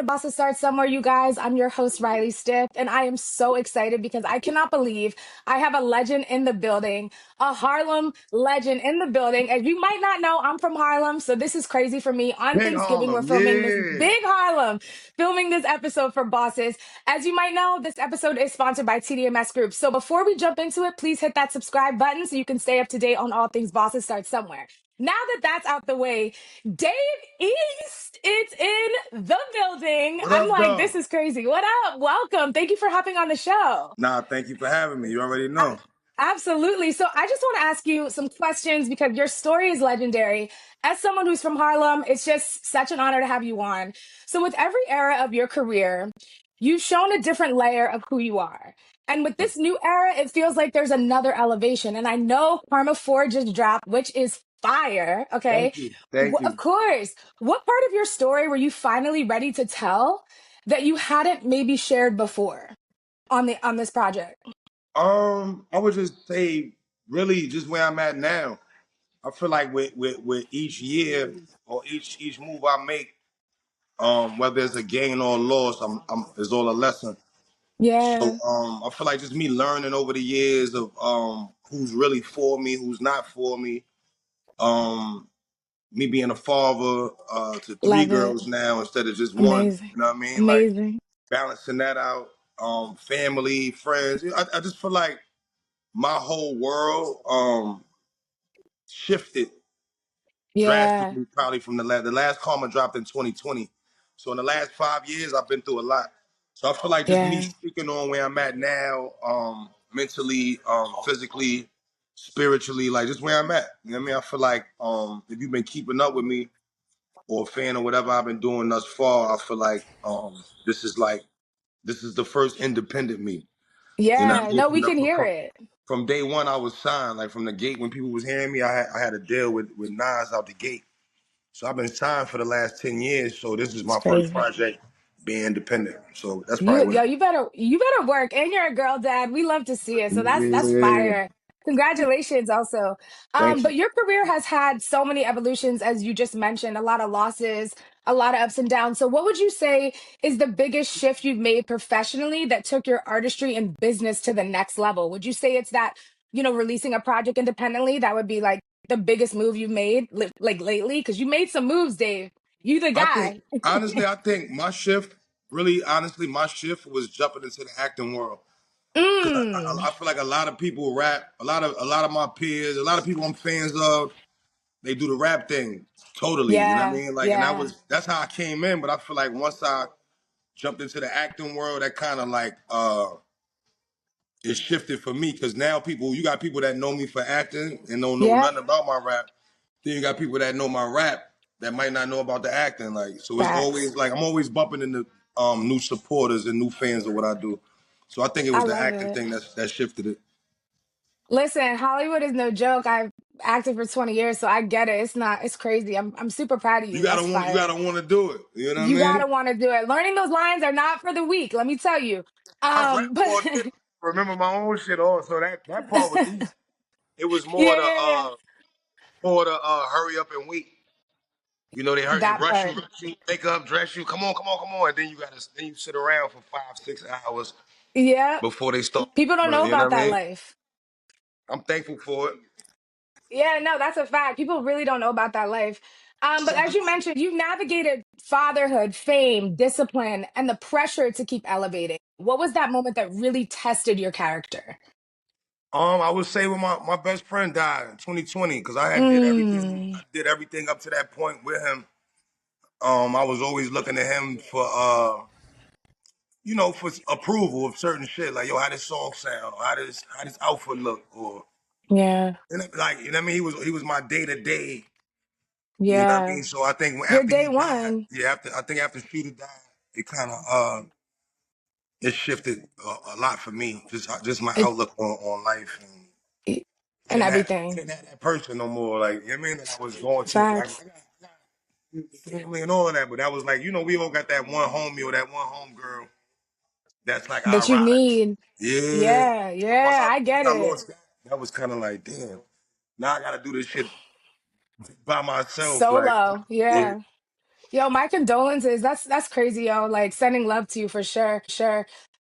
Bosses Start Somewhere, you guys. I'm your host, Reilly Stith, and I am so excited because I cannot believe I have a legend in the building, a Harlem legend in the building. As you might not know, I'm from Harlem, so this is crazy for me. On Big Thanksgiving, we're Harlem, filming this yeah. big Harlem, filming this episode for Bosses. As you might know, this episode is sponsored by TDMS Group. So before we jump into it, please hit that subscribe button so you can stay up to date on all things Bosses Start Somewhere. Now that that's out the way, Dave East is in the building. What I'm up, like, dog? this is crazy. What up? Welcome. Thank you for hopping on the show. Nah, thank you for having me. You already A- know. Absolutely. So I just want to ask you some questions because your story is legendary. As someone who's from Harlem, it's just such an honor to have you on. So with every era of your career, you've shown a different layer of who you are. And with this new era, it feels like there's another elevation. And I know Karma 4 just dropped, which is fire. Okay. Thank you. Thank Of you. course. What part of your story were you finally ready to tell that you hadn't maybe shared before on this project? I would just say really just where I'm at now. I feel like with each year or each move I make, whether it's a gain or a loss, I'm it's all a lesson. So Yeah. I feel like just me learning over the years of who's really for me, who's not for me. Um Me being a father to three Love it. girls now instead of just one. Amazing. You know what I mean? Like Amazing. balancing that out. Family, friends. I just feel like my whole world shifted Yeah. drastically, probably from the last Karma dropped in 2020. So in the last 5 years, I've been through a lot. So I feel like just me Yeah. speaking on where I'm at now, mentally, physically, spiritually, like just where I'm at. You know what I mean? I feel like if you've been keeping up with me or a fan of whatever I've been doing thus far, I feel like this is the first independent me. You know what I Yeah. mean? No, we can hear it. From day one, I was signed. Like from the gate, when people was hearing me, I had a deal with Nas out the gate. So I've been signed for the last 10 years. So this is It's my first crazy. project being independent. So that's You probably what. yo, you better work. And you're a girl dad. We love to see it. So that's Yeah. fire. Congratulations also. Thank you. But your career has had so many evolutions, as you just mentioned, a lot of losses, a lot of ups and downs. So what would you say is the biggest shift you've made professionally that took your artistry and business to the next level? Would you say it's that, releasing a project independently? That would be like the biggest move you've made like lately? Because you made some moves, Dave. You the I think guy. honestly, I think my shift, really honestly, my shift was jumping into the acting world. Cause Mm. I feel like a lot of people rap, a lot of my peers, a lot of people I'm fans of, they do the rap thing totally. You know what I Yeah, mean? Like, and yeah, that's how I came in. But I feel like once I jumped into the acting world, that kind of like it shifted for me. Cause now you got people that know me for acting and don't know yeah. nothing about my rap. Then you got people that know my rap that might not know about the acting. Like, so it's Facts. always like I'm always bumping into new supporters and new fans of what I do. So I think it I was the love acting it. thing that shifted it. Listen, Hollywood is no joke. I've acted for 20 years, so I get it. It's crazy. I'm super proud of You you. gotta That's want you fire. gotta want to do it. You know what I You mean? gotta want to do it. Learning those lines are not for the weak, let me tell you. I rap But all day. Remember my own shit also. That part was easy. It was yeah, yeah, yeah. more the hurry up and wait. You know, they That rush you, part. rush you, make up, dress you, come on, come on, come on, and then you sit around for 5, 6 hours Yeah. before they start. People don't know You know about what I that mean? life. I'm thankful for it. Yeah, no, that's a fact. People really don't know about that life. But as you mentioned, you've navigated fatherhood, fame, discipline, and the pressure to keep elevating. What was that moment that really tested your character? I would say when my best friend died in 2020, because I had did everything. Mm, I did everything up to that point with him. I was always looking at him for for approval of certain shit, like yo, how this song sound, or how this outfit look, or yeah, like you know what I mean. He was my day to day. You know what I yeah. mean. So I think You're after day he died, one. yeah, after Shooter died, it kind of it shifted a lot for me. Just my It, outlook on life, and I and didn't have I everything. didn't have that person no more. Like you know what I mean, that I was going to. Like Facts. I got family and all of that, but that was like we all got that one homie or that one homegirl that's like our That you ride. need. Yeah. Yeah, So once yeah, I I once get I it. lost that, that was kind of like, damn. Now I gotta do this shit by myself. Like, Solo. yeah. Yeah. Yo, my condolences. That's crazy, yo. Like sending love to you for sure.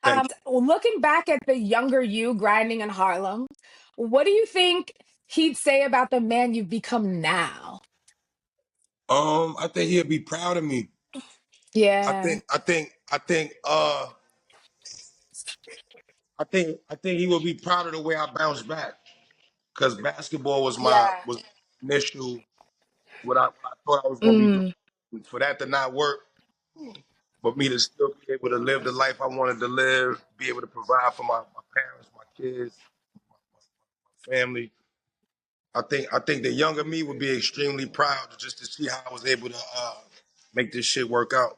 Thank Looking back at the younger you grinding in Harlem, what do you think he'd say about the man you've become now? you. I think he'll be proud of me. Yeah. I think he will be proud of the way I bounced back. Because basketball was my Yeah. was initial what I thought I was gonna be Mm, doing. For that to not work, but me to still be able to live the life I wanted to live, be able to provide for my parents, my kids, my family. I think the younger me would be extremely proud just to see how I was able to make this shit work out.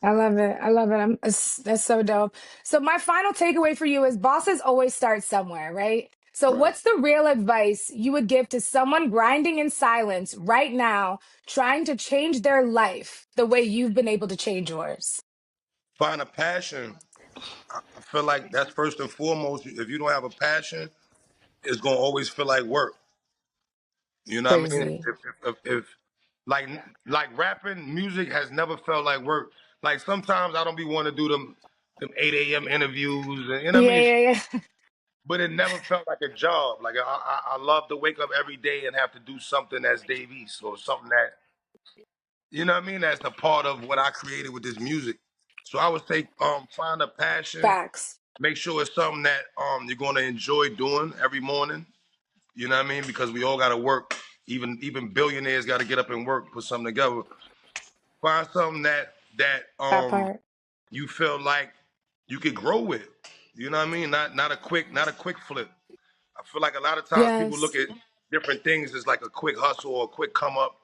I love it. I love it. That's so dope. So my final takeaway for you is bosses always start somewhere, right? So Right. what's the real advice you would give to someone grinding in silence right now, trying to change their life the way you've been able to change yours? Find a passion. I feel like that's first and foremost. If you don't have a passion, it's gonna always feel like work. You know what I mean? Crazy. If like like rapping, music has never felt like work. Like sometimes I don't be wanting to do them 8 a.m. interviews, and you know what I Yeah, mean. yeah, yeah. But it never felt like a job. Like I love to wake up every day and have to do something that's Dave East or something that you know what I mean. That's a part of what I created with this music. So I would say, find a passion. Facts. Make sure it's something that you're gonna enjoy doing every morning. You know what I mean? Because we all got to work. Even billionaires got to get up and work, put something together. Find something that That part. you feel like you could grow with. You know what I mean? Not a quick flip. I feel like a lot of times people look Yes. at different things as like a quick hustle or a quick come up.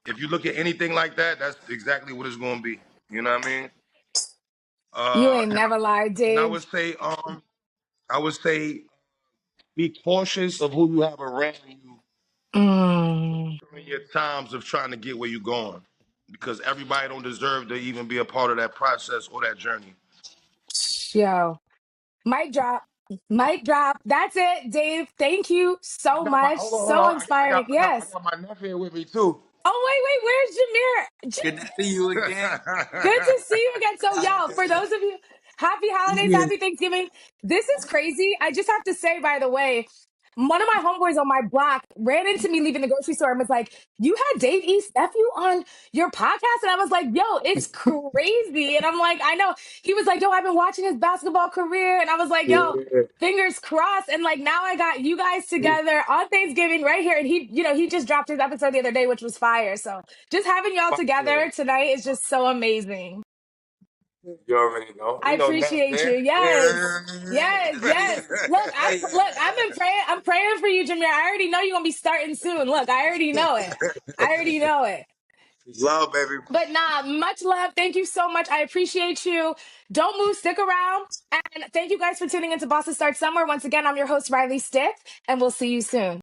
If you look at anything like that, that's exactly what it's going to be. You know what I mean? You Uh, ain't never lied, and Dave. I would say, be cautious of who you have around you Mm, during your times of trying to get where you're going, because everybody don't deserve to even be a part of that process or that journey. yo. Mic drop. Mic drop. That's it, Dave. Thank you I so got my much. hold So on. inspiring. Yes. I got my nephew with me too. Oh, wait, wait. Where's Jameer? Good to see you again. Good to see you again. So, y'all, for those of you, happy holidays, Yeah. happy Thanksgiving. This is crazy. I just have to say, by the way, one of my homeboys on my block ran into me leaving the grocery store and was like, "You had Dave East's nephew on your podcast?" And I was like, "Yo, it's crazy." And I'm like, "I know." He was like, "Yo, I've been watching his basketball career." And I was like, "Yo, fingers crossed." And like, now I got you guys together on Thanksgiving right here. And he just dropped his episode the other day, which was fire. So just having y'all together tonight is just so amazing. You already know. I You know, Ness, appreciate you. man. Yes. Yes, yes. Look, I've been praying. I'm praying for you, Jameer. I already know you're gonna be starting soon. Look, I already know it. I already know it. Love, baby. But nah, much love. Thank you so much. I appreciate you. Don't move, stick around. And thank you guys for tuning into Boston Start Somewhere. Once again, I'm your host, Reilly Stith, and we'll see you soon.